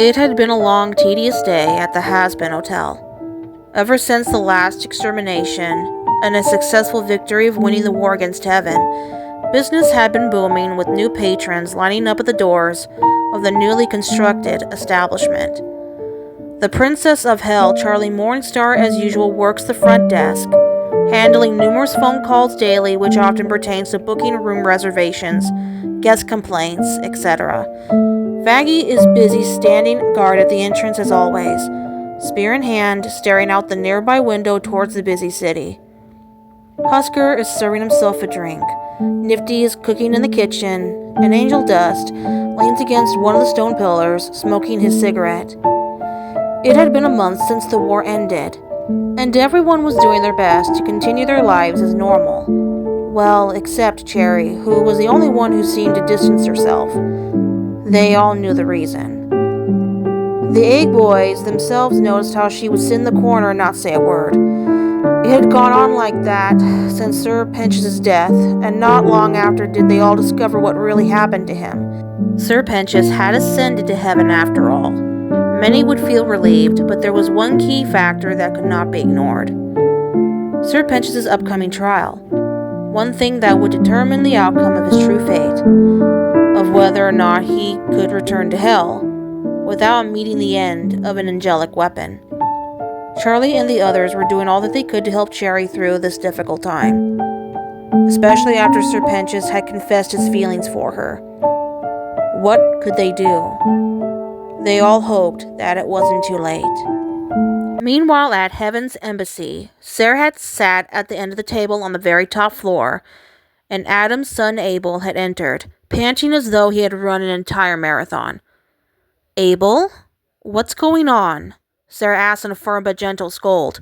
It had been a long, tedious day at the Hazbin Hotel. Ever since the last extermination and a successful victory of winning the war against heaven, business had been booming with new patrons lining up at the doors of the newly constructed establishment. The Princess of Hell, Charlie Morningstar, as usual, works the front desk, handling numerous phone calls daily, which often pertains to booking room reservations, guest complaints, etc. Faggy is busy standing guard at the entrance as always, spear in hand, staring out the nearby window towards the busy city. Husker is serving himself a drink. Nifty is cooking in the kitchen, and Angel Dust leans against one of the stone pillars, smoking his cigarette. It had been a month since the war ended, and everyone was doing their best to continue their lives as normal. Well, except Cherry, who was the only one who seemed to distance herself. They all knew the reason. The egg boys themselves noticed how she would sit in the corner and not say a word. It had gone on like that since Sir Pentious' death, and not long after did they all discover what really happened to him. Sir Pentious had ascended to heaven after all. Many would feel relieved, but there was one key factor that could not be ignored. Sir Pentious' upcoming trial. One thing that would determine the outcome of his true fate, of whether or not he could return to hell without meeting the end of an angelic weapon. Charlie and the others were doing all that they could to help Cherry through this difficult time, especially after Sir Pentious had confessed his feelings for her. What could they do? They all hoped that it wasn't too late. Meanwhile, at Heaven's Embassy, Sarah had sat at the end of the table on the very top floor, and Adam's son Abel had entered, panting as though he had run an entire marathon. "Abel? What's going on?" Sarah asked in a firm but gentle scold,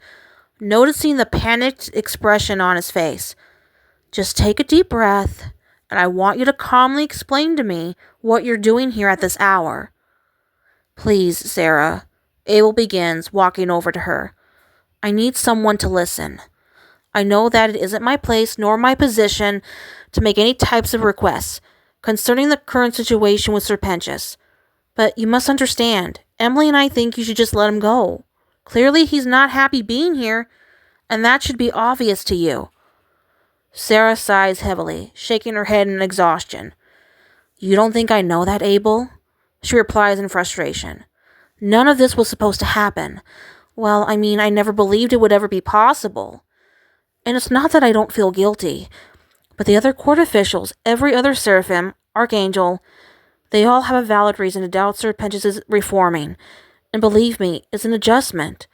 noticing the panicked expression on his face. "Just take a deep breath, and I want you to calmly explain to me what you're doing here at this hour." "Please, Sarah," Abel begins, walking over to her. "I need someone to listen. I know that it isn't my place nor my position to make any types of requests concerning the current situation with Sir Pentious. But you must understand, Emily and I think you should just let him go. Clearly he's not happy being here, and that should be obvious to you." Sarah sighs heavily, shaking her head in exhaustion. "You don't think I know that, Abel?" she replies in frustration. "None of this was supposed to happen. Well, I mean, I never believed it would ever be possible. And it's not that I don't feel guilty, but the other court officials, every other seraphim, archangel, they all have a valid reason to doubt Sir Pentious' reforming. And believe me, it's an adjustment,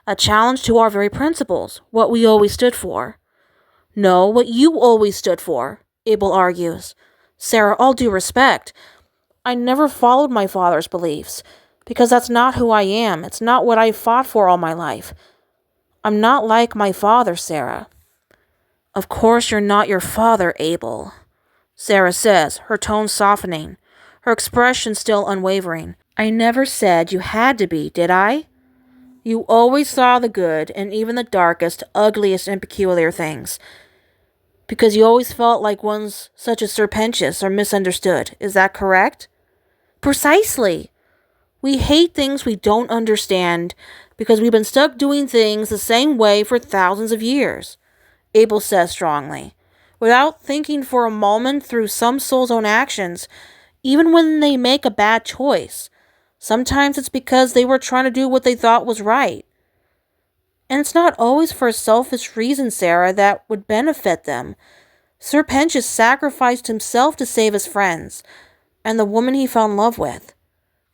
a challenge to our very principles, what we always stood for." "No, what you always stood for," Abel argues. "Sarah, all due respect, I never followed my father's beliefs, because that's not who I am. It's not what I fought for all my life. I'm not like my father, Sarah." "Of course you're not your father, Abel," Sarah says, her tone softening, her expression still unwavering. "I never said you had to be, did I? You always saw the good in even the darkest, ugliest, and peculiar things, because you always felt like ones such as Sir Pentious are misunderstood. Is that correct?" "Precisely. We hate things we don't understand because we've been stuck doing things the same way for thousands of years," Abel says strongly, without thinking for a moment through some soul's own actions, even when they make a bad choice. Sometimes it's because they were trying to do what they thought was right. And it's not always for a selfish reason, Sarah, that would benefit them. Sir Pentious sacrificed himself to save his friends and the woman he fell in love with.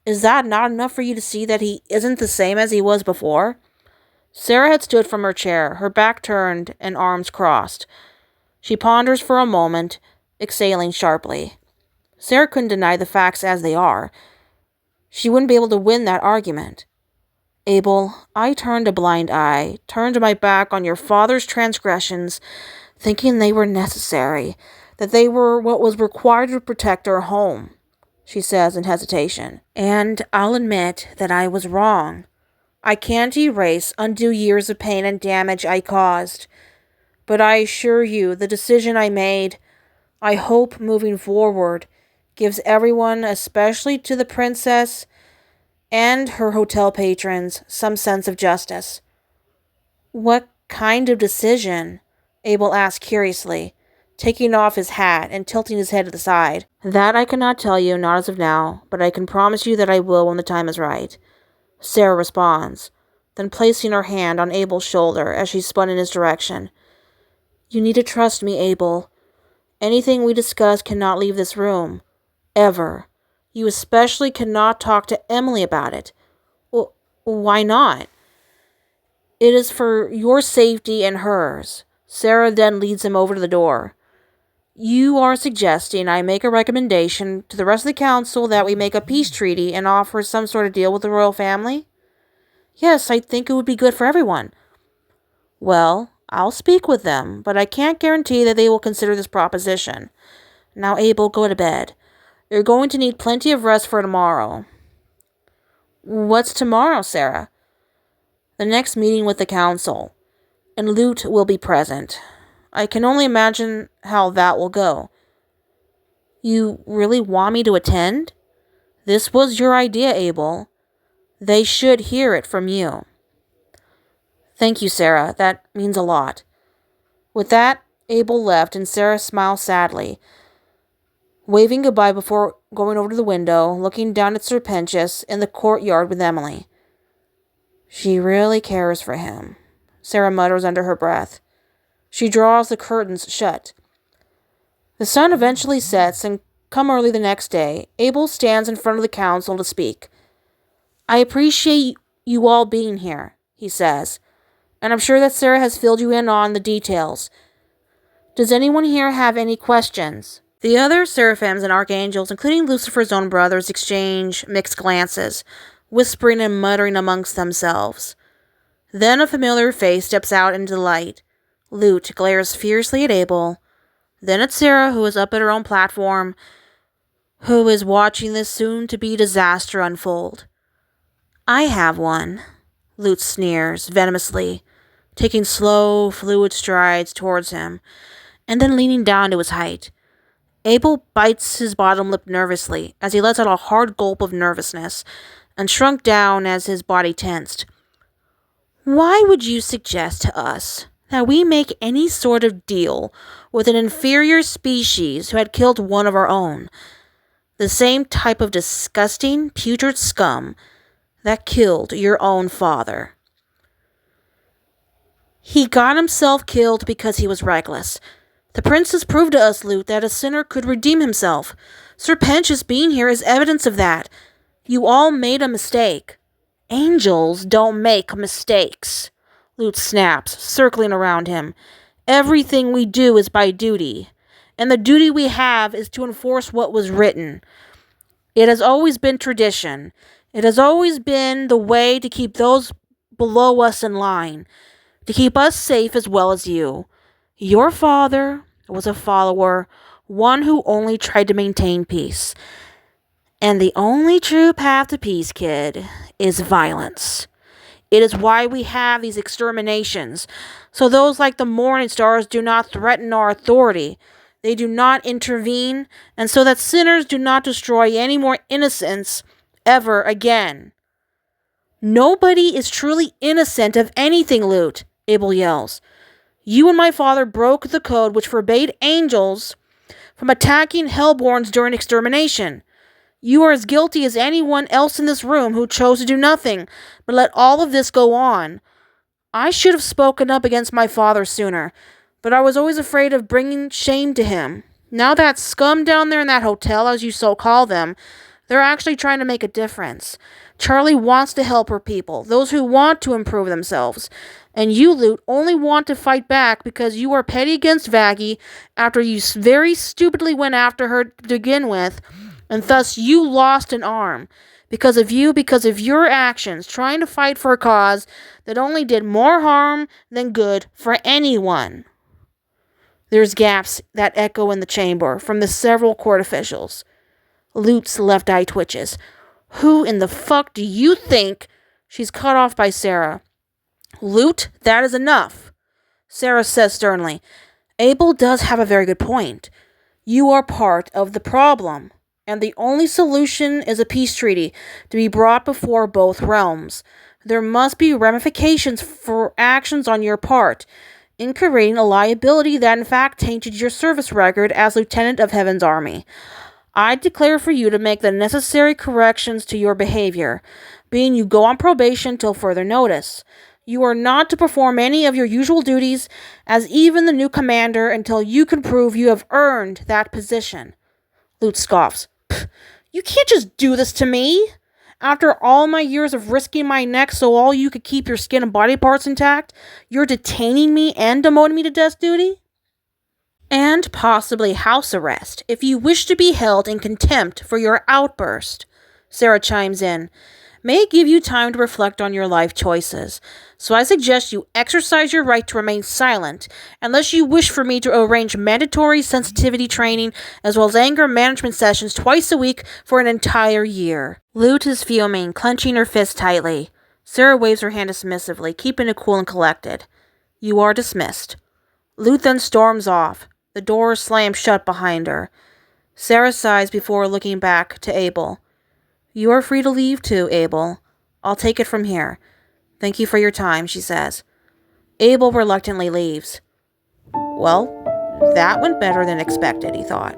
Is that not enough for you to see that he isn't the same as he was before?" Sarah had stood from her chair, her back turned and arms crossed. She ponders for a moment, exhaling sharply. Sarah couldn't deny the facts as they are. She wouldn't be able to win that argument. "Abel, I turned a blind eye, turned my back on your father's transgressions, thinking they were necessary, that they were what was required to protect our home," she says in hesitation. "And I'll admit that I was wrong. I can't erase undue years of pain and damage I caused. But I assure you, the decision I made, I hope moving forward, gives everyone, especially to the princess, and her hotel patrons some sense of justice. What kind of decision? Abel asked curiously, taking off his hat and tilting his head to the side. That I cannot tell you, not as of now, but I can promise you that I will when the time is right. Sarah responds, then placing her hand on Abel's shoulder as she spun in his direction. You need to trust me, Abel. Anything we discuss cannot leave this room. Ever. You especially cannot talk to Emily about it. Well, why not? It is for your safety and hers. Sarah then leads him over to the door. You are suggesting I make a recommendation to the rest of the council that we make a peace treaty and offer some sort of deal with the royal family? Yes, I think it would be good for everyone. Well, I'll speak with them, but I can't guarantee that they will consider this proposition. Now, Abel, go to bed. You're going to need plenty of rest for tomorrow. What's tomorrow, Sarah? The next meeting with the council, and Lute will be present. I can only imagine how that will go. You really want me to attend? This was your idea, Abel. They should hear it from you. Thank you, Sarah. That means a lot. With that, Abel left, and Sarah smiled sadly, waving goodbye before going over to the window, looking down at Sir Pentius in the courtyard with Emily. She really cares for him, Sarah mutters under her breath. She draws the curtains shut. The sun eventually sets, and come early the next day, Abel stands in front of the council to speak. I appreciate you all being here, he says, and I'm sure that Sarah has filled you in on the details. Does anyone here have any questions? The other seraphims and archangels, including Lucifer's own brothers, exchange mixed glances, whispering and muttering amongst themselves. Then a familiar face steps out into the light. Lute glares fiercely at Abel, then at Sarah, who is up at her own platform, who is watching this soon-to-be disaster unfold. I have one, Lute sneers venomously, taking slow, fluid strides towards him, and then leaning down to his height. Abel bites his bottom lip nervously as he lets out a hard gulp of nervousness, and shrunk down as his body tensed. Why would you suggest to us that we make any sort of deal with an inferior species who had killed one of our own? The same type of disgusting, putrid scum that killed your own father. He got himself killed because he was reckless. The princes proved to us, Lute, that a sinner could redeem himself. Sir Pentius being here is evidence of that. You all made a mistake. Angels don't make mistakes, Lute snaps, circling around him. Everything we do is by duty, and the duty we have is to enforce what was written. It has always been tradition. It has always been the way to keep those below us in line, to keep us safe as well as you. Your father was a follower, one who only tried to maintain peace. And the only true path to peace, kid, is violence. It is why we have these exterminations, so those like the Morning Stars do not threaten our authority. They do not intervene, and so that sinners do not destroy any more innocents ever again. Nobody is truly innocent of anything, Lute, Abel yells. You and my father broke the code which forbade angels from attacking hellborns during extermination. You are as guilty as anyone else in this room who chose to do nothing but let all of this go on. I should have spoken up against my father sooner, but I was always afraid of bringing shame to him. Now that scum down there in that hotel, as you so call them, they're actually trying to make a difference. Charlie wants to help her people, those who want to improve themselves. And you, Lute, only want to fight back because you are petty against Vaggie after you very stupidly went after her to begin with, and thus you lost an arm. Because of your actions, trying to fight for a cause that only did more harm than good for anyone. There's gaps that echo in the chamber from the several court officials. Lute's left eye twitches. Who in the fuck do you think? She's cut off by Sarah. Lute, that is enough, Sarah says sternly. Abel does have a very good point. You are part of the problem, and the only solution is a peace treaty to be brought before both realms. There must be ramifications for actions on your part in creating a liability that in fact tainted your service record as Lieutenant of Heaven's Army. I declare for you to make the necessary corrections to your behavior, being you go on probation till further notice. You are not to perform any of your usual duties as even the new commander until you can prove you have earned that position. Lute scoffs. You can't just do this to me. After all my years of risking my neck so all you could keep your skin and body parts intact, you're detaining me and demoting me to desk duty? And possibly house arrest, if you wish to be held in contempt for your outburst. Sarah chimes in. May give you time to reflect on your life choices, so I suggest you exercise your right to remain silent, unless you wish for me to arrange mandatory sensitivity training as well as anger management sessions twice a week for an entire year. Lute is fuming, clenching her fist tightly. Sarah waves her hand dismissively, keeping it cool and collected. You are dismissed. Lute then storms off. The door slams shut behind her. Sarah sighs before looking back to Abel. You are free to leave too, Abel. I'll take it from here. Thank you for your time, she says. Abel reluctantly leaves. Well, that went better than expected, he thought.